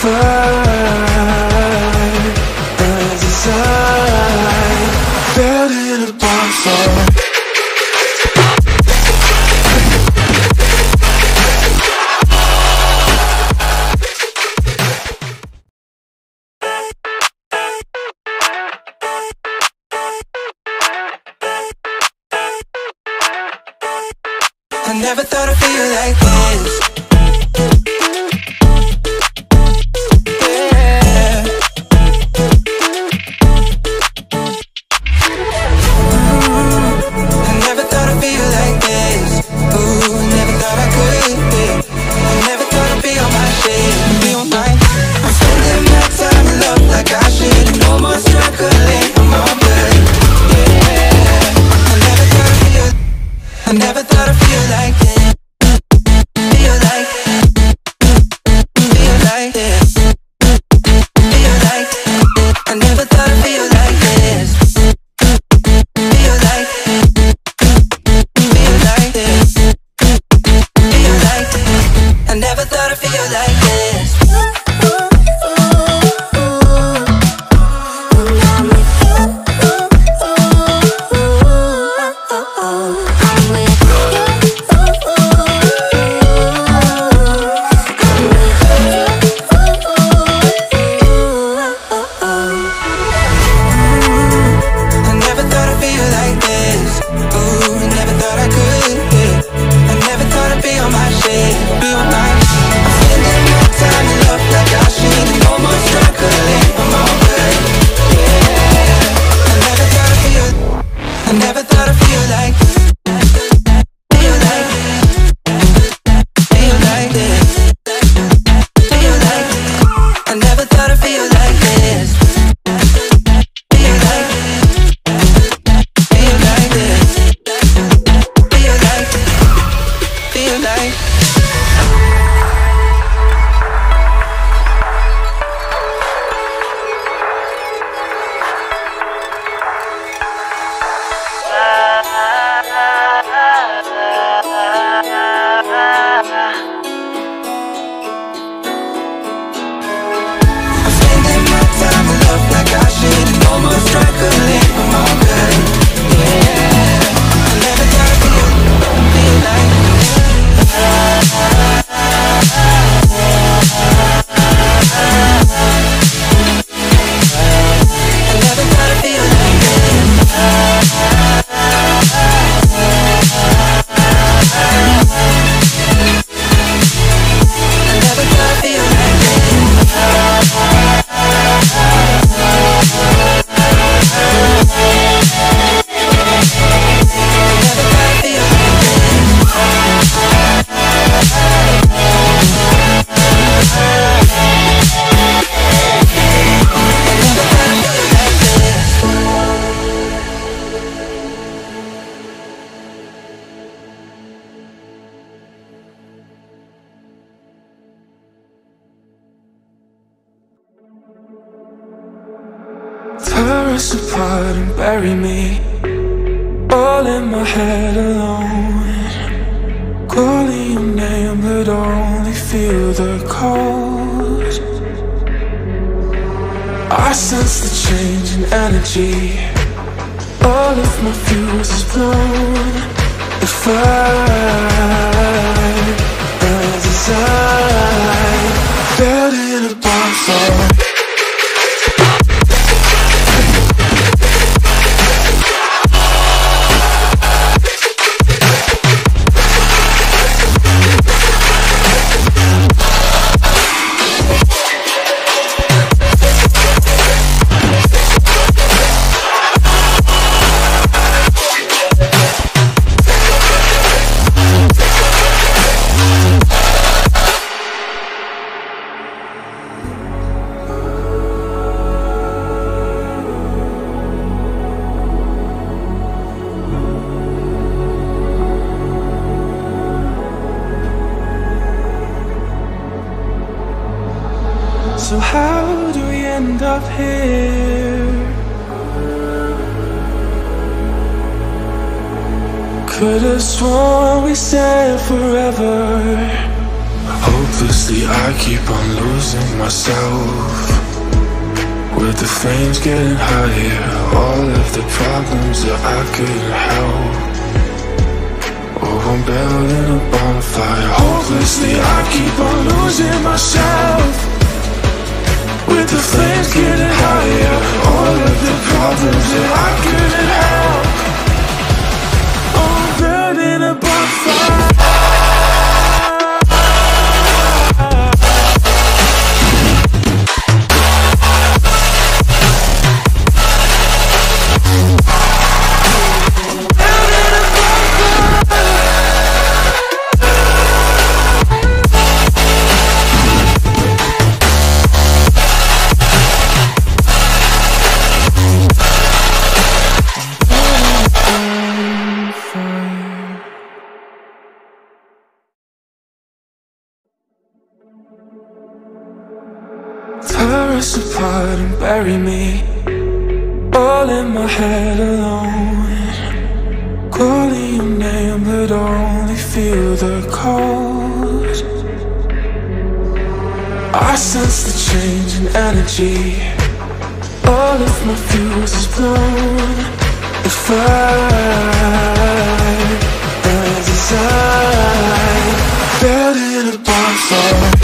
fire as inside, building a bonfire. I never thought I'd feel like this. Yeah. I never thought I'd feel like this. Ooh, never thought I could. Yeah. I never thought I'd be on my shit, be on mine. I'm spending my time in love like I should. No more struggling, I'm all good. Yeah. I never thought I'd feel like this. Feel like this. Feel like I never thought I'd feel like this. Feel like this. Feel like I never thought I'd feel like this. Tear us apart and bury me all in my head alone, calling your name but only feel the cold. I sense the change in energy, all of my fuses blown. The fire burns inside, building a bonfire. So how do we end up here? Could've sworn we said forever. Hope Hopelessly I keep on losing myself. With the flames getting higher, all of the problems that I couldn't help. Oh, I'm building a bonfire. Hopelessly I keep on losing myself. With the flames getting higher, all of the problems that I couldn't help. Oh, I'm building a bonfire. Tear us apart and bury me all in my head alone. Calling your name but only feel the cold. I sense the change in energy. All of my fuses blown. The fire burns inside. Building a bonfire.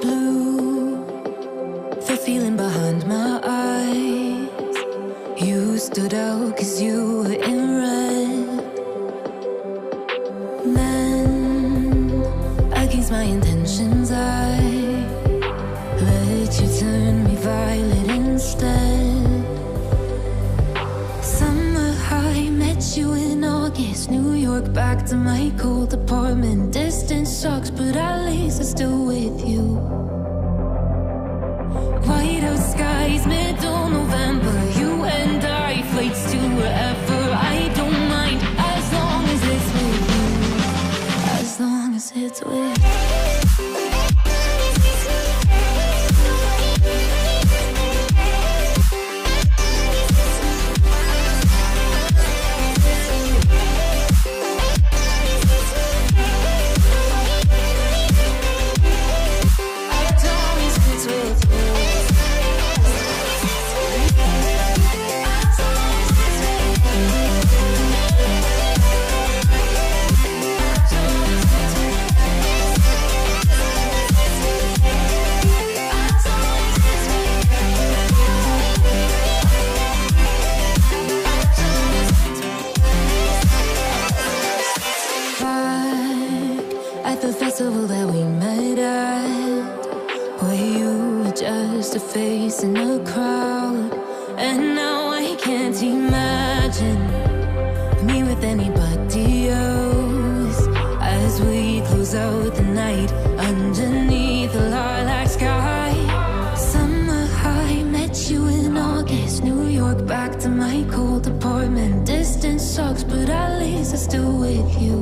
Blue, the feeling behind my eyes. You stood out 'cause you were in red. Then, against my intentions, I let you turn me violet instead. Summer high, met you in August. New York, back to my cold apartment. Distance sucks, but at least I'm still with you. White out skies, middle November. You and I, flights to wherever. I don't mind, as long as it's with you. As long as it's with you. The festival that we met at, where you were just a face in a crowd. And now I can't imagine me with anybody else. As we close out the night underneath the lilac sky. Summer high, met you in August. New York, back to my cold apartment. Distance sucks, but at least I'm still with you.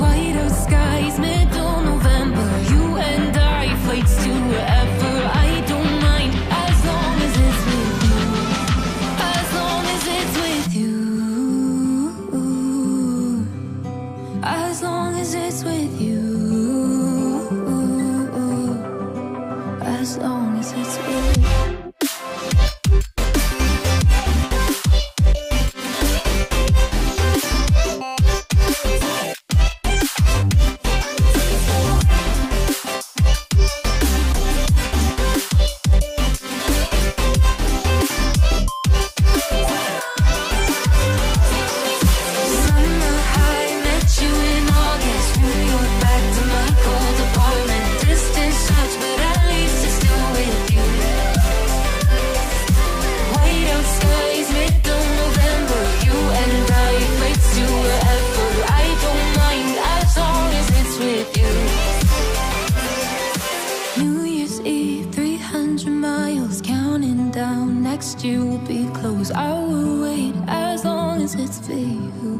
White out skies, middle November. You and I, flights to wherever. I don't mind, as long as it's with you. As long as it's with you. As long as it's with you. As long as it's with you. miles, counting down. Next year will be close. I will wait as long as it's for you.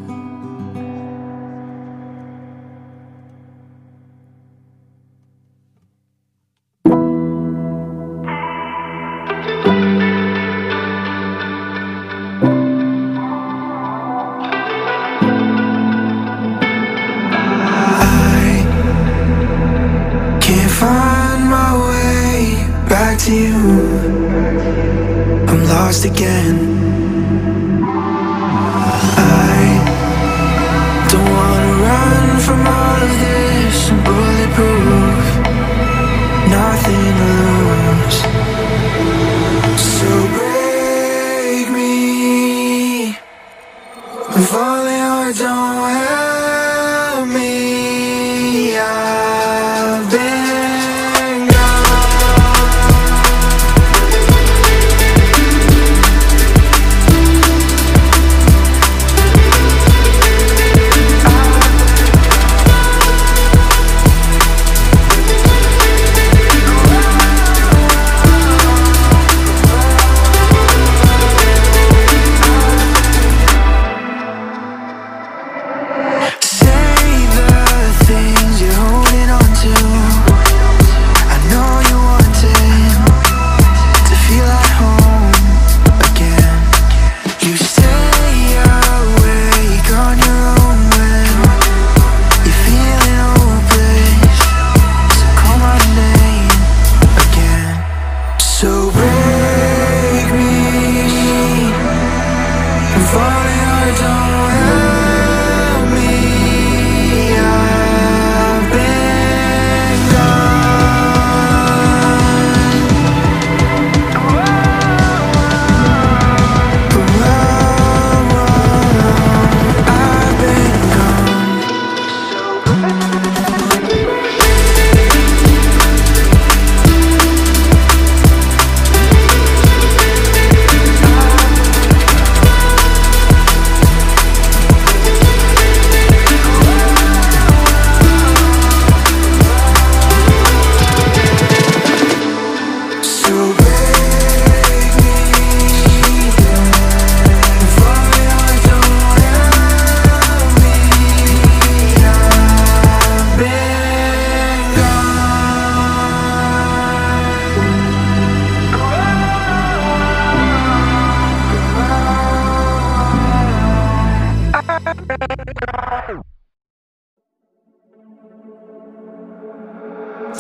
To you, I'm lost again. I don't wanna run from all of this. I'm bulletproof, nothing to lose. So break me if only or don't help me. I've been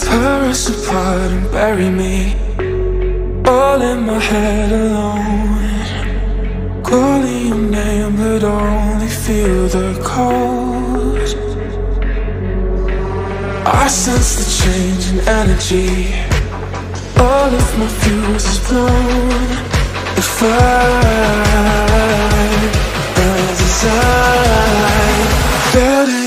tear us apart and bury me all in my head alone, calling your name but only feel the cold. I sense the change in energy, all of my fuses blown. The fire burns inside, better